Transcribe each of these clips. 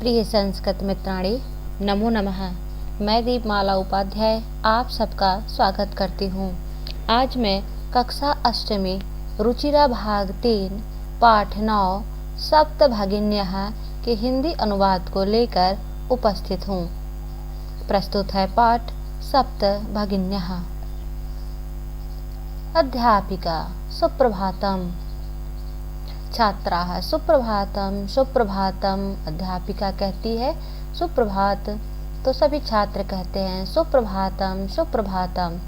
प्रिय संस्कृत मित्राणि, नमो नमः। मैं दीपमाला उपाध्याय आप सबका स्वागत करती हूँ। आज मैं कक्षा अष्टमी रुचिरा भाग 3 पाठ 9 सप्तभगिन्यः के हिंदी अनुवाद को लेकर उपस्थित हूँ। प्रस्तुत है पाठ सप्तभगिन्यः। अध्यापिका सुप्रभातम। छात्राः सुप्रभातम सुप्रभातम। अध्यापिका कहती है सुप्रभात, तो सभी छात्र कहते हैं सुप्रभातम सुप्रभातम।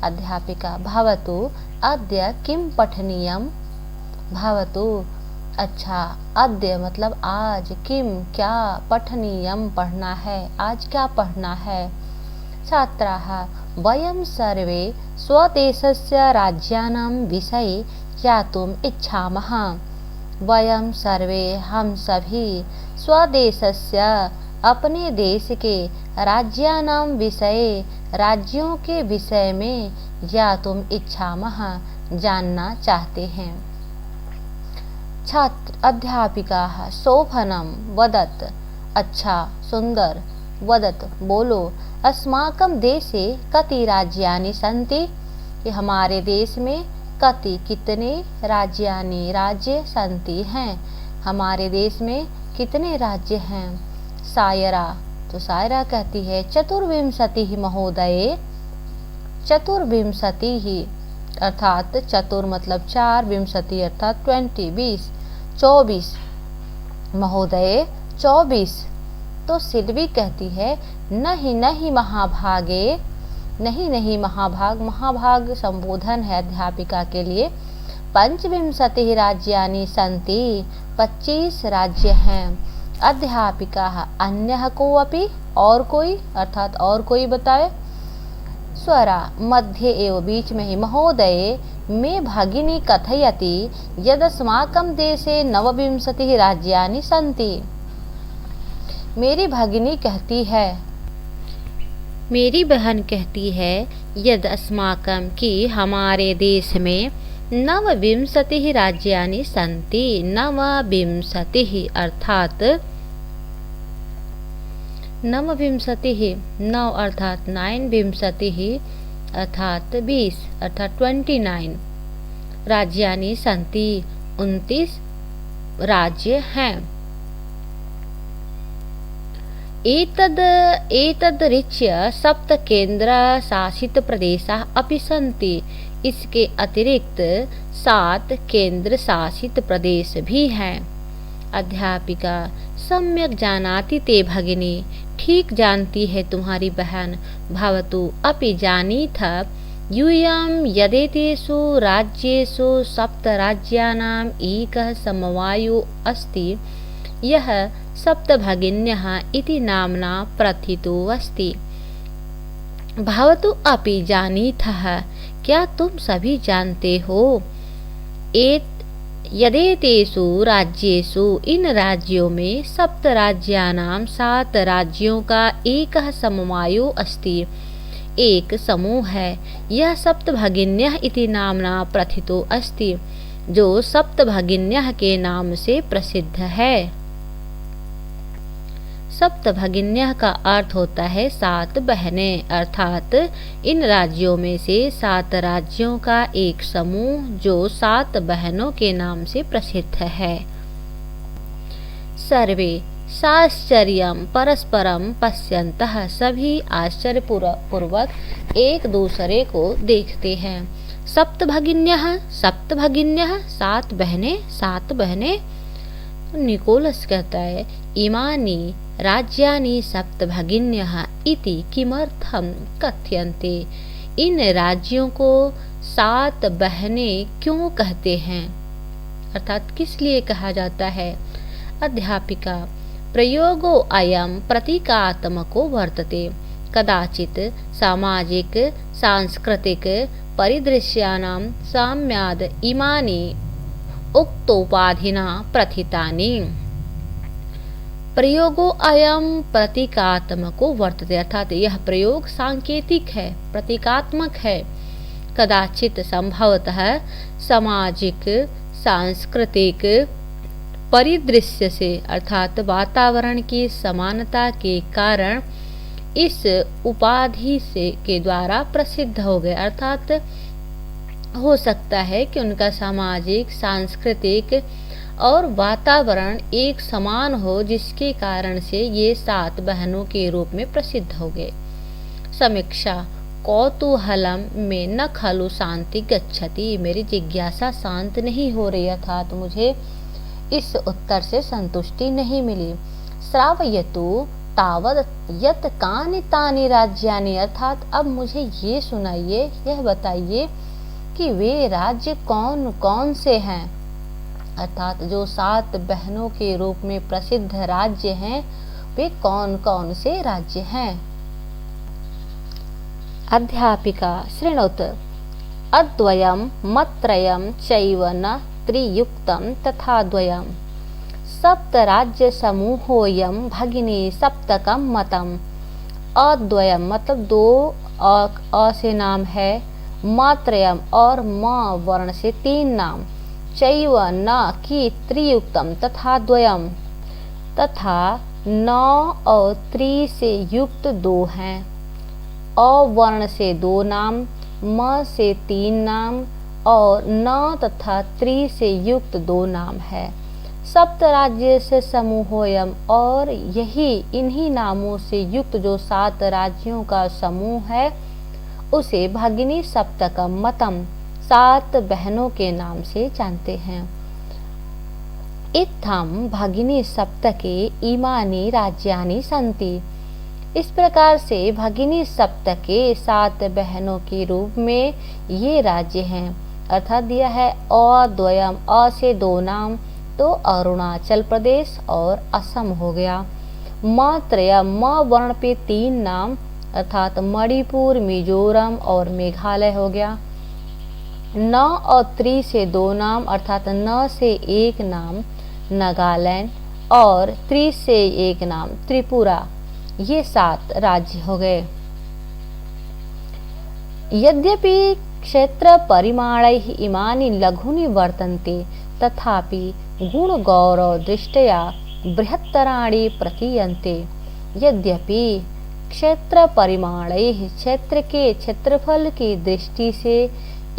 अध्यापिका भवतु अद्य किम पठनीयम। भवतु अच्छा, अद्य मतलब आज, किम क्या, पठनीयम पढ़ना है, आज क्या पढ़ना है। छात्राः वयं सर्वे स्वदेशस्य राज्यानां विषये ज्ञातुम् इच्छामः। वयं सर्वे हम सभी स्वदेशस्य अपने देश के राज्यानां विषये राज्यों के विषय में ज्ञातुम् इच्छामः जानना चाहते हैं। छात्र अध्यापिका शोभनं वदत अच्छा सुंदर, वदत बोलो, अस्माकं देशे कति राज्यानि सन्ति। कि हमारे देश में कति कितने राज्यानि राज्य सन्ति हैं, हमारे देश में कितने राज्य हैं। सायरा तो सायरा कहती है चतुर्विंशतिः महोदये। चतुर्विंशतिः अर्थात चतुर मतलब 4, विंशति अर्थात 20 24 महोदये 24। तो सिल्वी कहती है नहीं नहीं महाभागे। नहीं नहीं महाभाग, महाभाग संबोधन है अध्यापिका के लिए। पंचविंशतिः राज्यानि सन्ति 25 राज्य हैं। अध्यापिका अन्यः कोऽपि और कोई अर्थात और कोई बताए। स्वरा मध्य एवं बीच में ही महोदये मे भगिनी कथयति यदस्माकं देशे 29 राज्यानि सन्ति। मेरी भगिनी कहती है, मेरी बहन कहती है यद अस्माकं कि हमारे देश में 29 राज्यानि सन्ति। 29 अर्थात 29 9 अर्थात 29 अर्थात 20 अर्थात 29 राज्यानि सन्ति 29 राज्य हैं। एतदतिरिच्य 7 केन्द्रशासित प्रदेशाः अपि सन्ति। इसके अतिरिक्त 7 केंद्र शासित प्रदेश भी हैं। अध्यापिका सम्यक जानाति ते भगिनी, ठीक जानती है तुम्हारी बहन। भवतु अपि जानीथ यूयं यदेतेषु राज्येषु 7 राज्यानाम् एकः समवायो अस्ति, यह सप्तभगिन्यः इति नाम्ना प्रथितो अस्ति। भवतु अपि जानीथः, क्या तुम सभी जानते हो। यदेतेषु राज्येषु इन राज्यों में 7 राज्यानां 7 राज्यों का एकः समवायो अस्ति, एक समूह है। यह सप्तभगिन्यः इति नाम्ना प्रथितो अस्ति, जो सप्तभगिन्यः के नाम से प्रसिद्ध है। सप्तभगिन्यः का अर्थ होता है 7 बहनें, अर्थात इन राज्यों में से 7 राज्यों का एक समूह जो 7 बहनों के नाम से प्रसिद्ध है। सर्वे साश्चर्यं परस्परं पश्यन्तः, सभी आश्चर्यपूर्वक एक दूसरे को देखते हैं। सप्तभगिन्यः सप्तभगिन्यः 7 बहनें 7 बहनें। निकोलस कहता है इमानि राज्यानि सप्तभगिन्यः इति किमर्थं कथ्यन्ते। इन राज्यों को 7 बहनें क्यों कहते हैं, अर्थात किस लिए कहा जाता है। अध्यापिका प्रयोगो अयं प्रतीकात्मको वर्तते। कदाचित् सामाजिक सांस्कृतिक परिदृश्यानां साम्याद् इमानि उक्तोपाधिना प्रथितानि। प्रयोगो अयं प्रतीकात्मको वर्तते, अर्थात यह प्रयोग सांकेतिक है, प्रतीकात्मक है। कदाचित संभवतः सामाजिक सांस्कृतिक परिदृश्य से अर्थात वातावरण की समानता के कारण इस उपाधि से के द्वारा प्रसिद्ध हो गए। अर्थात हो सकता है कि उनका सामाजिक, सांस्कृतिक और वातावरण एक समान हो, जिसके कारण से ये 7 बहनों के रूप में प्रसिद्ध हो गए। समीक्षा। कौतूहलम में न खलु शांति गच्छति, मेरी जिज्ञासा शांत नहीं हो रही, अर्थात मुझे इस उत्तर से संतुष्टि नहीं मिली। श्रावयतु तावद यत कानि तानि राज्यानि, अर्थात अब मुझे ये सुनाइए, यह बताइए कि वे राज्य कौन कौन से हैं, अर्थात जो 7 बहनों के रूप में प्रसिद्ध राज्य हैं वे कौन कौन से राज्य हैं। अध्यापिका शृणोत। अद्वयम मत्रयम चैव न त्रियुक्तम तथा द्वयम सप्त राज्य समूहोयम भगिनी सप्तकम मतम। अद्वयम मतलब 2 अ से नाम है, मात्रयम और म वर्ण से 3 नाम, चैव न की त्रियुक्तम तथा द्वयम तथा न और त्रि से युक्त 2 हैं। अ वर्ण से 2 नाम, म से 3 नाम और न तथा त्रि से युक्त 2 नाम है। सप्त राज्य से समूहोयम और यही इन्हीं नामों से युक्त जो 7 राज्यों का समूह है उसे भगिनी सप्तकम मतम 7 बहनों के नाम से जानते हैं। इत्थम भगिनी सप्तके इमानि राज्यानि सन्ति, इस प्रकार से भगिनी सप्तके 7 बहनों के रूप में ये राज्य हैं। अर्थात दिया है अद्वयम, अ से 2 नाम तो अरुणाचल प्रदेश और असम हो गया। मात्रयम, म वर्ण पे 3 नाम अर्थात मणिपुर, मिजोरम और मेघालय हो गया। न और त्रि से 2 नाम अर्थात न से 1 नाम नागालैंड और त्रि से 1 नाम त्रिपुरा, ये 7 राज्य हो गए। यद्यपि क्षेत्र परिमाणैः इमानि लघुनि वर्तन्ते तथापि गुण गौरव दृष्टया बृहत्तराणि प्रतीयन्ते। यद्यपि क्षेत्र परिमाणैः क्षेत्र के क्षेत्रफल की दृष्टि से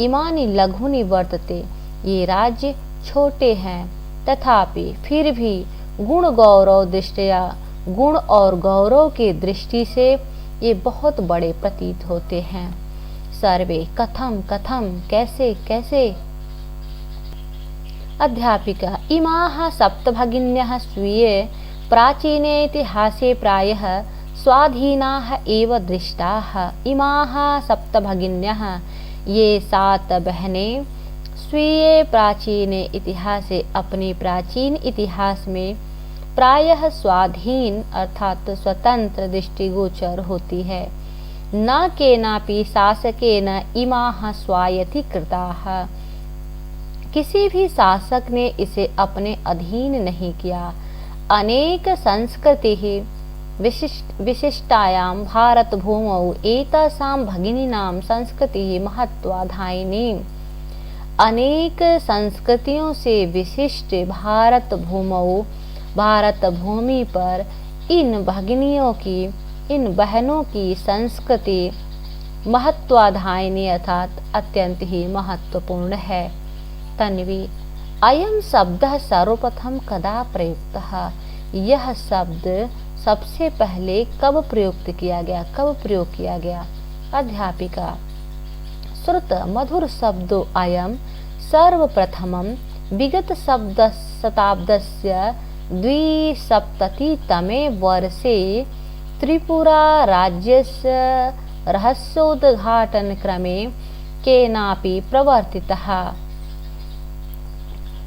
इमानि लघुनि वर्तते, ये राज्य छोटे हैं, तथापि फिर भी गुण गौरव दृष्टया गुण और गौरव की दृष्टि से ये बहुत बड़े प्रतीत होते हैं। सर्वे कथम कथम कैसे कैसे। अध्यापिका इमाः सप्तभगिन्यः स्वीये प्राचीने इतिहासे प्रायः स्वाधीनाः एव दृष्टाः। इमाः सप्तभगिन्यः, ये 7 बहनें स्वीये प्राचीने इतिहासे अपने प्राचीन इतिहास में प्रायः स्वाधीन अर्थात स्वतंत्र दृष्टिगोचर होती है। न केनापि शासकेन इमाः स्वायत्तीकृताः, किसी भी शासक ने इसे अपने अधीन नहीं किया। अनेक संस्कृतिः विशिष्टायां भारत भूमौ एतासां भगिनीनां संस्कृतिः महत्वाधायिनी। अनेक संस्कृतियों से विशिष्ट भारत भूमौ भारत भूमि पर इन भगिनियों की इन बहनों की संस्कृति महत्वाधायिनी अर्थात अत्यंत ही महत्वपूर्ण है। तन्वी अयम शब्द सर्वप्रथम कदा प्रयुक्तः, यह शब्द सबसे पहले कब प्रयुक्त किया गया, कब प्रयोग किया गया। अध्यापिका श्रुत मधुर शब्दो अयम सर्वप्रथमं विगत शब्द शताब्दस्य 270तमे वर्षे त्रिपुरा राज्यस्य रहस्योद्घाटन क्रमे केनापि प्रवर्तितः।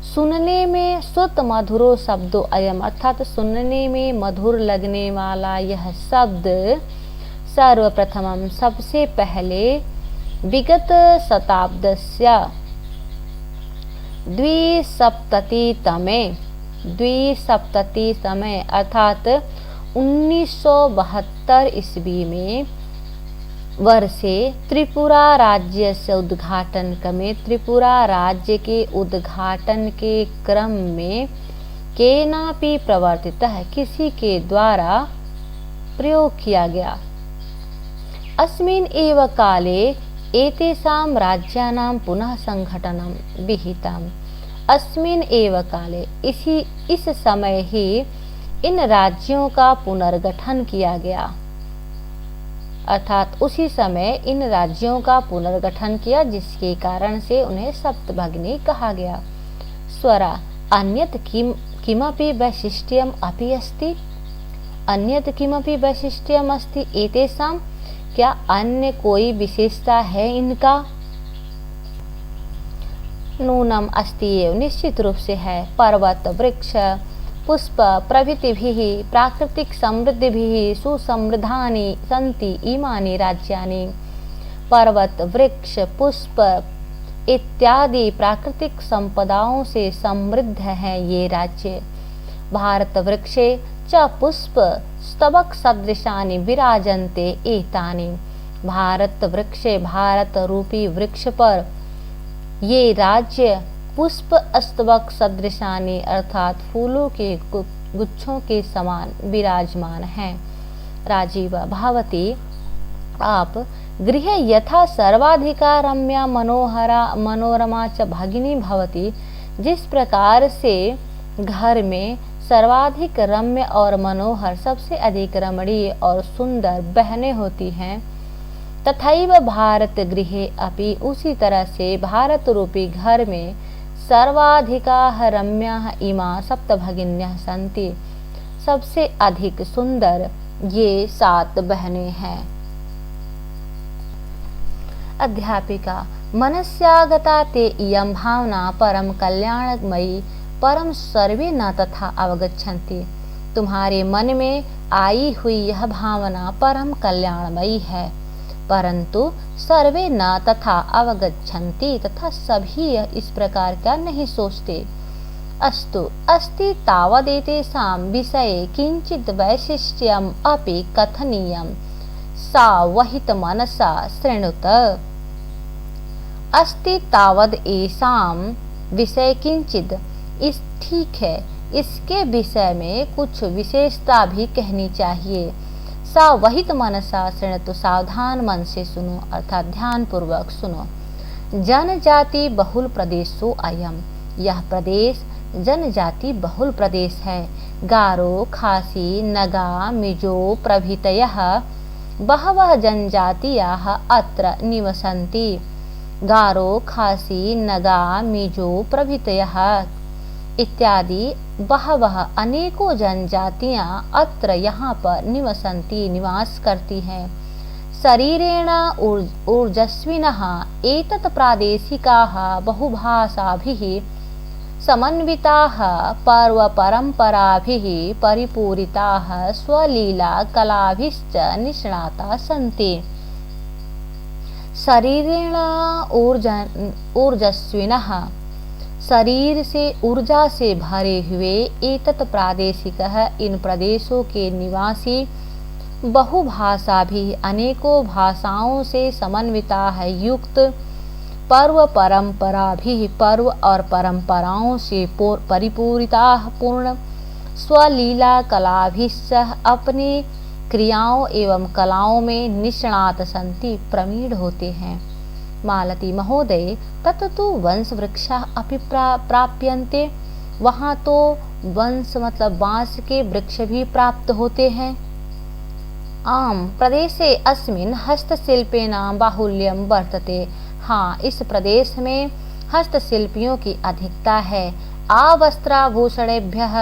सुनने में श्रुत मधुरो शब्दो अयम अर्थात सुनने में मधुर लगने वाला यह शब्द सर्वप्रथमम सबसे पहले विगत शताब्दस्य 270तमे अर्थात 1972 ईस्वी में वर्षे त्रिपुरा राज्य से उद्घाटन क्रमे त्रिपुरा राज्य के उद्घाटन के क्रम में केनापि प्रवर्तितः, किसी के द्वारा प्रयोग किया गया। अस्मिन् एव काले एतेषां राज्यानां पुनः संघटनं विहितम्। अस्मिन् एव काले, इस समय ही इन राज्यों का पुनर्गठन किया गया, अर्थात उसी समय इन राज्यों का पुनर्गठन किया, जिसके कारण से उन्हें सप्तभगिनी कहा गया। स्वरा अन्यत् किमपि वैशिष्ट्यम् अपि अस्ति, अन्यत् किमपि वैशिष्ट्यम् अस्ति एतेषां, क्या अन्य कोई विशेषता है इनका? नूनम अस्ति एव, निश्चित रूप से है। पर्वत, वृक्ष, पुष्प प्रभृतिभिः प्राकृतिक समृद्धिभिः सुसमृद्धानि सन्ति इमानि राज्यानि। पर्वत, वृक्ष, पुष्प इत्यादि प्राकृतिक संपदाओं से समृद्ध हैं ये राज्य। भारत वृक्षे च पुष्प स्तबक सदृशानि विराजन्ते एतानि। भारत वृक्षे, भारत रूपी वृक्ष पर ये राज्य पुष्प स्तबक सदृशानि अर्थात फूलों के गुच्छों के समान विराजमान हैं। राजीव भावती, आप गृहे यथा सर्वाधिका रम्या मनोहरा मनोरमा च भगिनी भवती, जिस प्रकार से घर में सर्वाधिक रम्य और मनोहर, सबसे अधिक रमणीय और सुंदर बहनें होती हैं, तथैव भारत गृहे अपि, उसी तरह से भारत रूपी घर में सर्वाधिकाः रम्याः इमा सप्तभगिन्यः सन्ति, सबसे अधिक सुंदर ये 7 बहनें हैं। अध्यापिका, मनस्यागता ते इयं भावना परम कल्याणमयी परम सर्वे न तथा अवगच्छन्ति। तुम्हारे मन में आई हुई यह भावना परम कल्याणमयी है, परंतु सर्वे न तथा अवगच्छन्ति, तथा सभी इस प्रकार का नहीं सोचते। अस्तु अस्ति तावदेतेषां विषये किंचित् वैशिष्ट्यम् अपि कथनीयम्, सावहित मनसा शृणुत। अस्ति तावद एषां विषय किंचित, इस ठीक है, इसके विषय में कुछ विशेषता भी कहनी चाहिए। सावहित मनसा शृणुत, सावधान मन से सुनो अर्थात ध्यान पूर्वक सुनो। जनजाति बहुल प्रदेशो अयम, यह प्रदेश जनजाति बहुल प्रदेश है। गारो, खासी, नगा, मिजो प्रभृतयः बहवः जनजातियाः अत्र निवसन्ति। गारो, खासी, नगा, मिजो प्रभृतयः इत्यादि बहवः अनेकों जनजातियां अत्र यहाँ पर निवसन्ति, निवास करती हैं। शरीरेण ऊर्जस्विनः एतत् प्रादेशिकाः बहुभाषाभिः समन्विताः पर्वपरम्पराभिः परिपूरिताः स्वलीला कलाभिश्च निष्णाताः सन्ति। शरीरेण ऊर्जस्विनः, शरीर से ऊर्जा से भरे हुए, एतत् प्रादेशिकः इन प्रदेशों के निवासी, बहुभाषा भी अनेकों भाषाओं से समन्विता है युक्त, पर्व परंपरा भी पर्व और परंपराओं से परिपूरिता पूर्ण, स्वलीला कलाभिश्च अपनी क्रियाओं एवं कलाओं में निष्णात संति प्रवीण होते हैं। मालती महोदय, तत् तु वंश वृक्षा अपि प्राप्यन्ते, वहाँ तो वंश मतलब बांस के वृक्ष भी प्राप्त होते हैं। आम प्रदेशे अस्मिन् हस्तशिल्पेनां बाहुल्यं वर्तते, हाँ इस प्रदेश में हस्तशिल्पियों की अधिकता है। आवस्त्राभूषणेभ्यः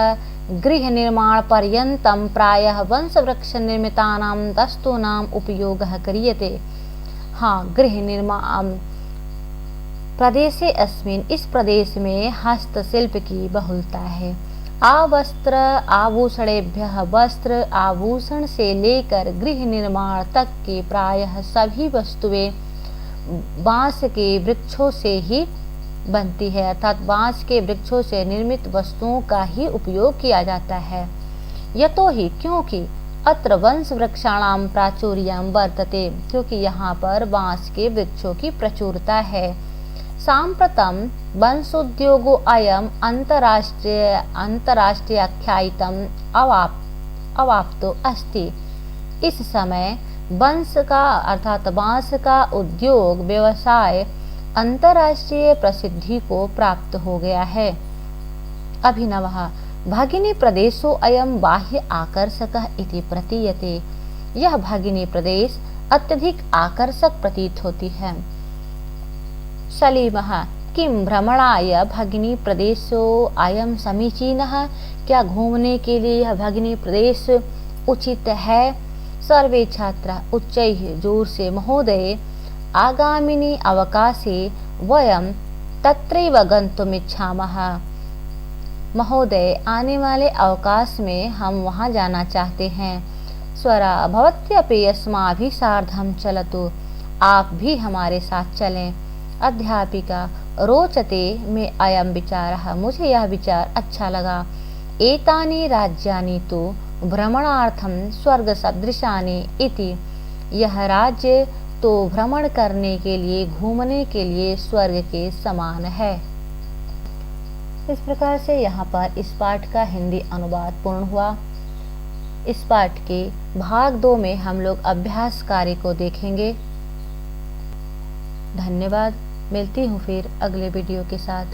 गृह निर्माण पर्यन्तं प्रायः वंशवृक्ष निर्मितानां वस्तूनां उपयोगः क्रियते। हाँ, गृह निर्माण प्रदेशे अस्मिन्, इस प्रदेश में हस्तशिल्प की बहुलता है। आवस्त्र आभूषणेभ्यः, वस्त्र आभूषण से लेकर गृह निर्माण तक के प्रायः सभी वस्तुएं बांस के वृक्षों से ही बनती है, अर्थात बांस के वृक्षों से निर्मित वस्तुओं का ही उपयोग किया जाता है। यतो ही, क्योंकि अत्र वंश वृक्षाणां प्राचुर्यं वर्तते, क्योंकि यहाँ पर बांस के वृक्षों की प्रचुरता है। साम्प्रतं वंशोद्योगो अयम अंतरराष्ट्रीयाख्यायितम् अवाप्तो अस्ति। इस समय वंश का अर्थात बांस का उद्योग व्यवसाय अंतरराष्ट्रीय प्रसिद्धि को प्राप्त हो गया है। अभिनवः भगिनी प्रदेशो अयम बाह्य आकर्षकः इति प्रतीयते। यह भगिनी प्रदेश अत्यधिक आकर्षक प्रतीत होती है। सलीमः किम भ्रमणाय भगिनी प्रदेशो अयम समीचीनः। क्या घूमने के लिए यह भगिनी प्रदेश उचित है। सर्वे छात्रा उच्चैः जोर से महोदय आगामिनी अवकाशे वयम तत्रैव गन्तुमिच्छामः। महोदय आने वाले अवकाश में हम वहां जाना चाहते हैं। स्वरा भवत्यपि अस्माभिः सार्धं चलतु। आप भी हमारे साथ चलें। अध्यापिका रोचते में अयम विचारः। मुझे यह विचार अच्छा लगा। एतानि राज्यानि तु भ्रमणार्थं स्वर्ग सदृशानि इति। यह राज्य तो भ्रमण करने के लिए घूमने के लिए स्वर्ग के समान है। इस प्रकार से यहाँ पर इस पाठ का हिंदी अनुवाद पूर्ण हुआ। इस पाठ के भाग 2 में हम लोग अभ्यास कार्य को देखेंगे। धन्यवाद। मिलती हूँ फिर अगले वीडियो के साथ।